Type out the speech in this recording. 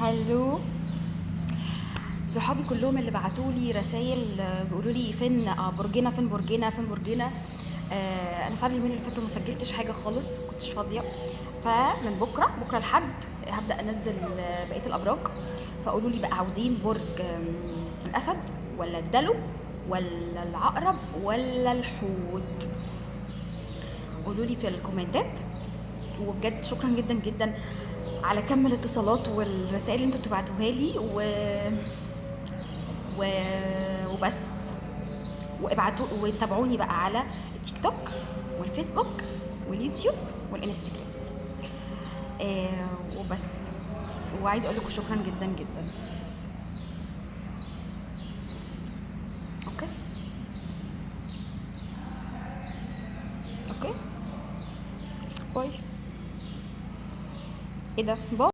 هلو، صحابي كلهم اللي بعتوا لي رسائل بيقولوا لي فين برجنا، فين برجنا، فين برجنا. انا فعلا اليومين اللي فاتوا ما سجلتش حاجه خالص، كنتش فاضيه. فمن بكره لحد هبدا انزل بقيه الابراج. فقولوا لي بقى عاوزين برج الاسد ولا الدلو ولا العقرب ولا الحوت؟ قولوا لي في الكومنتات. وبجد شكرا جدا جدا على كم الاتصالات والرسائل اللي انتوا بتبعتوها لي و... وبس. وابعتوا وتابعوني بقى على التيك توك والفيسبوك واليوتيوب والانستجرام. وبس. وعايز اقول لكم شكرا جدا جدا. اوكي اوكي. باي. ايه ده؟ باي.